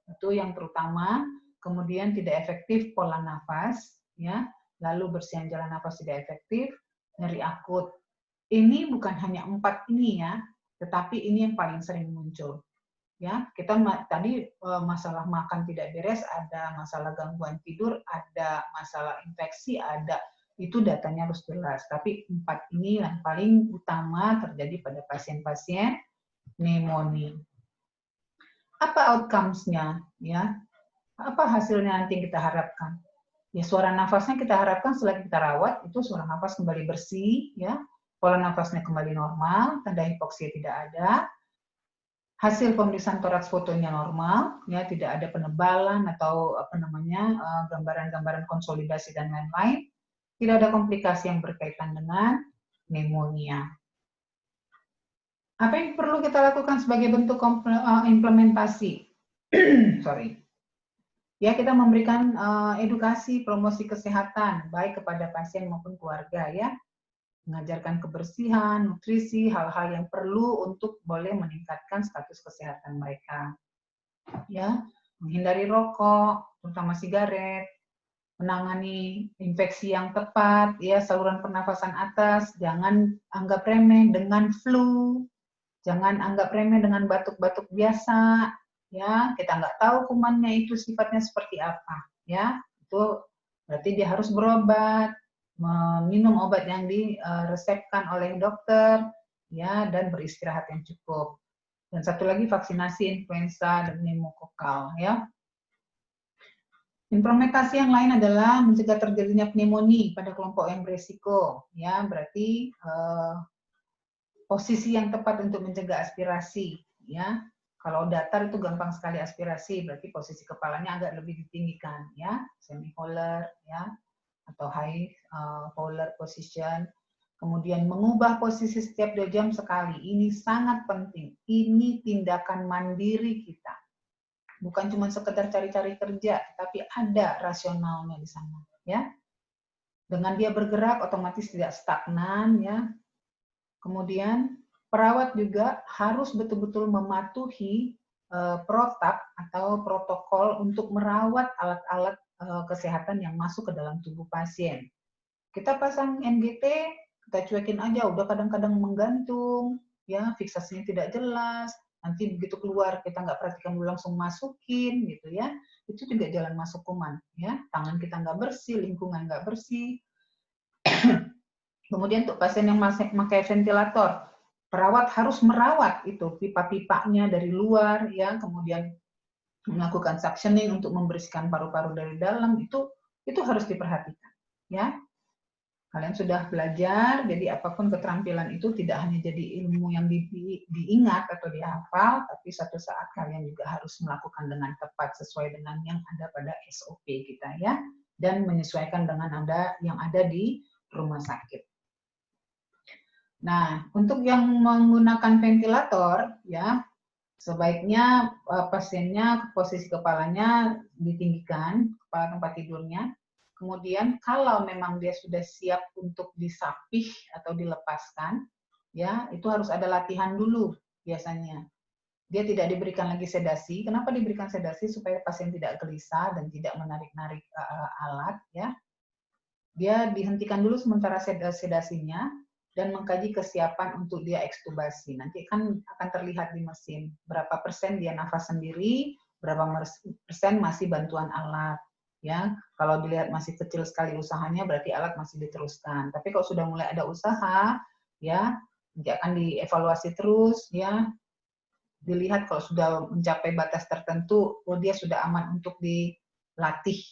Itu yang terutama. Kemudian tidak efektif pola nafas, ya. Lalu bersihan jalan nafas tidak efektif, nyeri akut. Ini bukan hanya 4 ini, ya, tetapi ini yang paling sering muncul. Ya, kita tadi masalah makan tidak beres, ada masalah gangguan tidur, ada masalah infeksi, ada itu datanya harus jelas. Tapi 4 ini yang paling utama terjadi pada pasien-pasien pneumonia. Apa outcomes-nya? Ya, apa hasilnya nanti yang kita harapkan? Ya, suara nafasnya kita harapkan setelah kita rawat itu suara nafas kembali bersih, ya, pola nafasnya kembali normal, tanda hipoksia tidak ada. Hasil pemeriksaan toraks fotonya normal, ya, tidak ada penebalan atau apa namanya gambaran-gambaran konsolidasi dan lain-lain. Tidak ada komplikasi yang berkaitan dengan pneumonia. Apa yang perlu kita lakukan sebagai bentuk implementasi? Sorry. Ya, kita memberikan edukasi, promosi kesehatan baik kepada pasien maupun keluarga, ya. Mengajarkan kebersihan, nutrisi, hal-hal yang perlu untuk boleh meningkatkan status kesehatan mereka. Ya, menghindari rokok, terutama sigaret, menangani infeksi yang tepat, ya, saluran pernafasan atas, jangan anggap remeh dengan flu, jangan anggap remeh dengan batuk-batuk biasa, ya, kita nggak tahu kumannya itu sifatnya seperti apa, ya, itu berarti dia harus berobat, minum obat yang diresepkan oleh dokter, ya, dan beristirahat yang cukup. Dan satu lagi vaksinasi influenza dan pneumokokal, ya. Implementasi yang lain adalah mencegah terjadinya pneumonia pada kelompok yang beresiko, ya, berarti posisi yang tepat untuk mencegah aspirasi, ya. Kalau datar itu gampang sekali aspirasi, berarti posisi kepalanya agak lebih ditinggikan, ya, semi-polar, ya, atau high polar position. Kemudian mengubah posisi setiap 2 jam sekali. Ini sangat penting. Ini tindakan mandiri kita. Bukan cuma sekedar cari-cari kerja, tapi ada rasionalnya di sana, ya. Dengan dia bergerak otomatis tidak stagnan, ya. Kemudian perawat juga harus betul-betul mematuhi protap atau protokol untuk merawat alat-alat kesehatan yang masuk ke dalam tubuh pasien. Kita pasang NGT, kita cuekin aja, udah kadang-kadang menggantung, ya, fiksasinya tidak jelas, nanti begitu keluar kita nggak perhatikan dulu langsung masukin, gitu ya, itu juga jalan masuk kuman, ya, tangan kita nggak bersih, lingkungan nggak bersih. Kemudian untuk pasien yang memakai ventilator, perawat harus merawat itu pipa-pipanya dari luar, ya, kemudian melakukan suctioning untuk membersihkan paru-paru dari dalam, itu harus diperhatikan, ya. Kalian sudah belajar, jadi apapun keterampilan itu tidak hanya jadi ilmu yang diingat atau dihafal, tapi suatu saat kalian juga harus melakukan dengan tepat sesuai dengan yang ada pada SOP kita, ya, dan menyesuaikan dengan yang ada di rumah sakit. Nah, untuk yang menggunakan ventilator, ya, sebaiknya pasiennya posisi kepalanya ditinggikan, kepala tempat tidurnya. Kemudian kalau memang dia sudah siap untuk disapih atau dilepaskan, ya, itu harus ada latihan dulu biasanya. Dia tidak diberikan lagi sedasi. Kenapa diberikan sedasi? Supaya pasien tidak gelisah dan tidak menarik-narik alat, ya. Dia dihentikan dulu sementara sedasinya dan mengkaji kesiapan untuk dia ekstubasi. Nanti kan akan terlihat di mesin berapa persen dia nafas sendiri, berapa persen masih bantuan alat. Ya, kalau dilihat masih kecil sekali usahanya berarti alat masih diteruskan. Tapi kalau sudah mulai ada usaha, ya, dia akan dievaluasi terus, ya. Dilihat kalau sudah mencapai batas tertentu, oh dia sudah aman untuk dilatih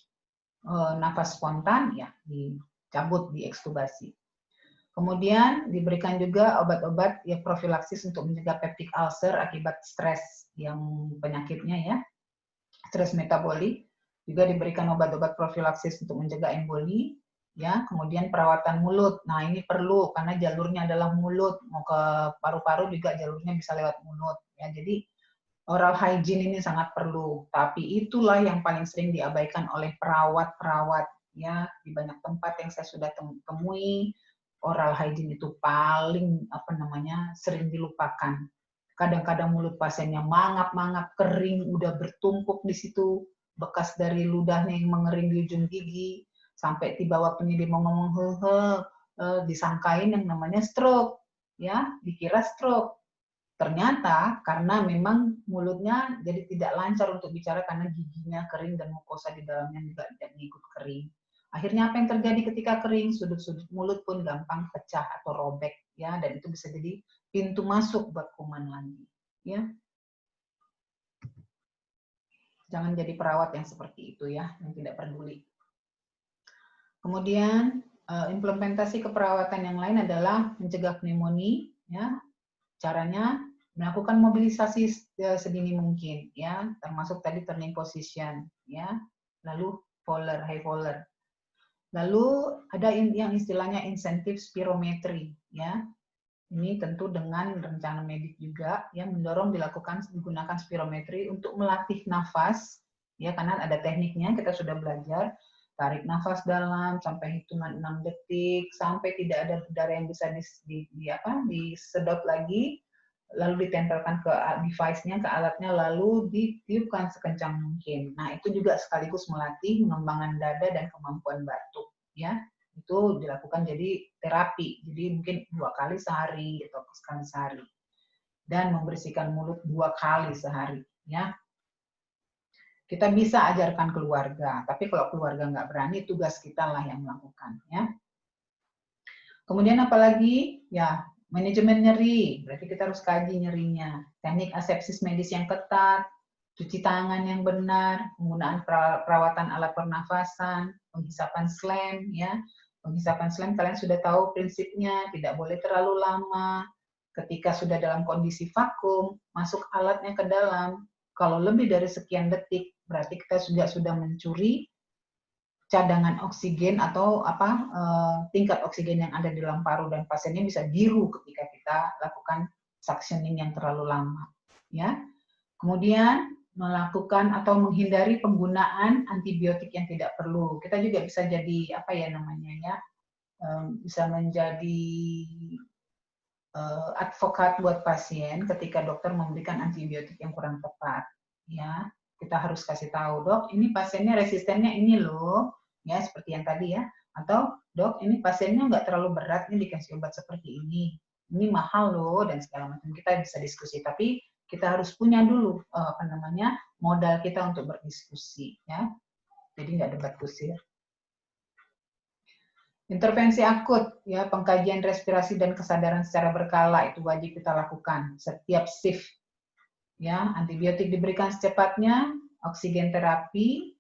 nafas spontan, ya dicabut, diekstubasi. Kemudian diberikan juga obat-obat ya profilaksis untuk mencegah peptic ulcer akibat stres yang penyakitnya, ya, stres metabolik. Juga diberikan obat-obat profilaksis untuk mencegah emboli, ya. Kemudian perawatan mulut. Nah, ini perlu karena jalurnya adalah mulut, mau ke paru-paru juga jalurnya bisa lewat mulut, ya. Jadi oral hygiene ini sangat perlu, tapi itulah yang paling sering diabaikan oleh perawat-perawat, ya. Di banyak tempat yang saya sudah temui, oral hygiene itu paling sering dilupakan. Kadang-kadang mulut pasiennya mangap-mangap, kering, udah bertumpuk di situ, bekas dari ludahnya yang mengering di ujung gigi, sampai tiba waktunya dia mau ngomong disangkain yang namanya stroke, ya, dikira stroke. Ternyata karena memang mulutnya jadi tidak lancar untuk bicara karena giginya kering dan mukosa di dalamnya juga tidak ikut kering. Akhirnya apa yang terjadi ketika kering? Sudut-sudut mulut pun gampang pecah atau robek, ya, dan itu bisa jadi pintu masuk buat kuman lagi, ya. Jangan jadi perawat yang seperti itu, ya, yang tidak peduli. Kemudian implementasi keperawatan yang lain adalah mencegah pneumonia, ya. Caranya melakukan mobilisasi sedini mungkin, ya, termasuk tadi turning position, ya, lalu voller, high voller. Lalu ada yang istilahnya insentif spirometri, ya. Ini tentu dengan rencana medik juga yang mendorong digunakan spirometri untuk melatih nafas, ya, karena ada tekniknya, kita sudah belajar. Tarik nafas dalam sampai hitungan 6 detik, sampai tidak ada udara yang bisa disedot lagi, lalu ditempelkan ke device-nya, ke alatnya, lalu ditiupkan sekencang mungkin. Nah, itu juga sekaligus melatih pengembangan dada dan kemampuan batuk, ya. Itu dilakukan jadi terapi, jadi mungkin 2 kali sehari atau sekali sehari. Dan membersihkan mulut 2 kali sehari, ya. Kita bisa ajarkan keluarga, tapi kalau keluarga nggak berani, tugas kita lah yang melakukan, ya. Kemudian apalagi, ya, manajemen nyeri, berarti kita harus kaji nyerinya. Teknik asepsis medis yang ketat, cuci tangan yang benar, penggunaan perawatan alat pernafasan, penghisapan SLAM, ya. Penghisapan SLAM kalian sudah tahu prinsipnya, tidak boleh terlalu lama. Ketika sudah dalam kondisi vakum, masuk alatnya ke dalam. Kalau lebih dari sekian detik, berarti kita sudah mencuri cadangan oksigen atau tingkat oksigen yang ada di dalam paru, dan pasiennya bisa biru ketika kita lakukan suctioning yang terlalu lama, ya. Kemudian melakukan atau menghindari penggunaan antibiotik yang tidak perlu. Kita juga bisa jadi bisa menjadi advokat buat pasien ketika dokter memberikan antibiotik yang kurang tepat, ya. Kita harus kasih tahu, dok, ini pasiennya resistennya ini loh, ya, seperti yang tadi, ya. Atau, dok, ini pasiennya nggak terlalu berat, ini dikasih obat seperti ini mahal loh, dan segala macam. Kita bisa diskusi, tapi kita harus punya dulu modal kita untuk berdiskusi, ya. Jadi nggak debat kusir. Intervensi akut, ya, pengkajian respirasi dan kesadaran secara berkala itu wajib kita lakukan setiap shift, ya. Antibiotik diberikan secepatnya, oksigen terapi,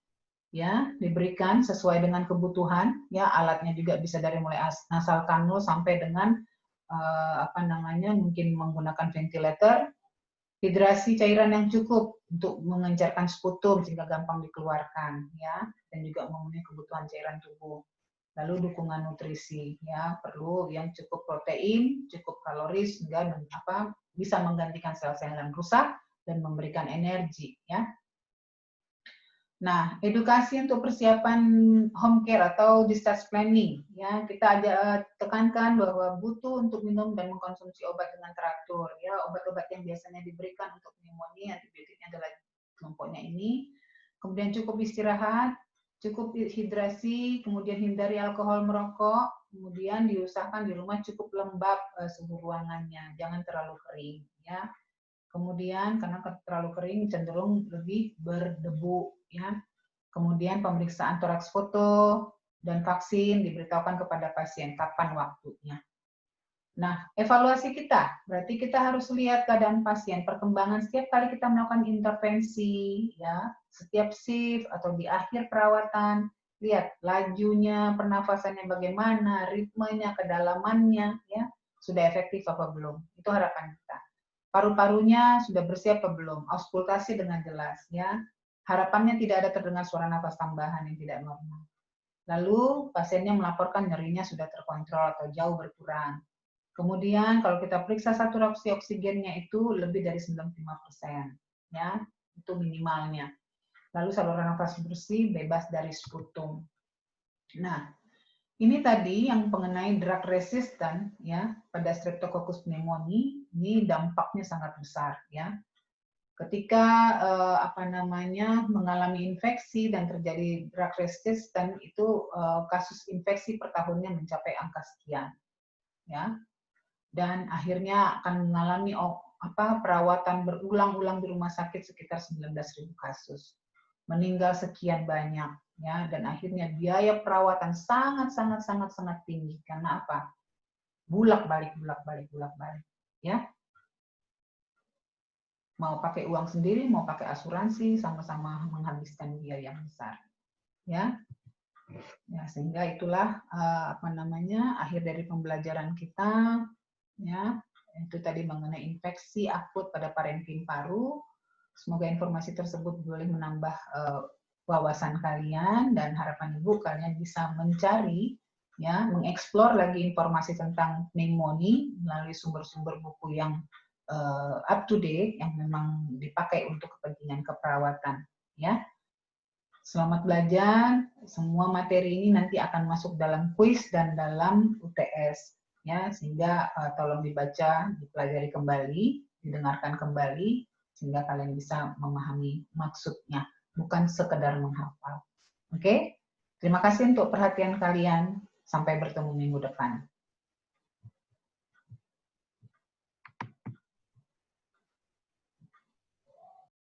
ya, diberikan sesuai dengan kebutuhan, ya. Alatnya juga bisa dari mulai nasal kanul sampai dengan mungkin menggunakan ventilator. Hidrasi cairan yang cukup untuk mengencerkan sputum sehingga gampang dikeluarkan, ya, dan juga memenuhi kebutuhan cairan tubuh. Lalu dukungan nutrisi, ya, perlu yang cukup protein, cukup kaloris, sehingga bisa menggantikan sel-sel yang rusak dan memberikan energi, ya. Nah, edukasi untuk persiapan home care atau discharge planning, ya, kita tekankan bahwa butuh untuk minum dan mengkonsumsi obat dengan teratur, ya. Obat-obat yang biasanya diberikan untuk pneumonia, antibiotiknya adalah kelompoknya ini. Kemudian cukup istirahat, cukup hidrasi, kemudian hindari alkohol, merokok, kemudian diusahakan di rumah cukup lembab suhu ruangannya, jangan terlalu kering, ya. Kemudian karena terlalu kering cenderung lebih berdebu, ya. Kemudian pemeriksaan toraks foto dan vaksin diberitahukan kepada pasien kapan waktunya. Nah, evaluasi kita, berarti kita harus lihat keadaan pasien, perkembangan setiap kali kita melakukan intervensi, ya, setiap shift atau di akhir perawatan, lihat lajunya, pernafasannya bagaimana, ritmenya, kedalamannya, ya, sudah efektif apa belum. Itu harapan kita. Paru-parunya sudah bersih apa belum, auskultasi dengan jelas, ya. Harapannya tidak ada terdengar suara nafas tambahan yang tidak normal. Lalu pasiennya melaporkan nyerinya sudah terkontrol atau jauh berkurang. Kemudian kalau kita periksa saturasi oksigennya itu lebih dari 95%, ya, itu minimalnya. Lalu saluran nafas bersih, bebas dari sputum. Nah, ini tadi yang mengenai drug resistant, ya, pada Streptococcus pneumoniae, ini dampaknya sangat besar, ya. Ketika mengalami infeksi dan terjadi drug resistant, itu kasus infeksi per tahunnya mencapai angka sekian, ya. Dan akhirnya akan mengalami perawatan berulang-ulang di rumah sakit sekitar 19.000 kasus. Meninggal sekian banyak, ya, dan akhirnya biaya perawatan sangat tinggi. Karena apa? Bulak-balik, ya. Mau pakai uang sendiri, mau pakai asuransi, sama-sama menghabiskan biaya yang besar, ya. Ya, sehingga itulah akhir dari pembelajaran kita, ya. Itu tadi mengenai infeksi akut pada parenkim paru. Semoga informasi tersebut boleh menambah wawasan kalian, dan harapan Ibu kalian bisa mencari, ya, mengeksplor lagi informasi tentang pneumonia melalui sumber-sumber buku yang up to date yang memang dipakai untuk kepentingan keperawatan, ya. Selamat belajar. Semua materi ini nanti akan masuk dalam kuis dan dalam UTS, ya, sehingga tolong dibaca, dipelajari kembali, didengarkan kembali, sehingga kalian bisa memahami maksudnya, bukan sekedar menghafal. Oke? Terima kasih untuk perhatian kalian. Sampai bertemu minggu depan.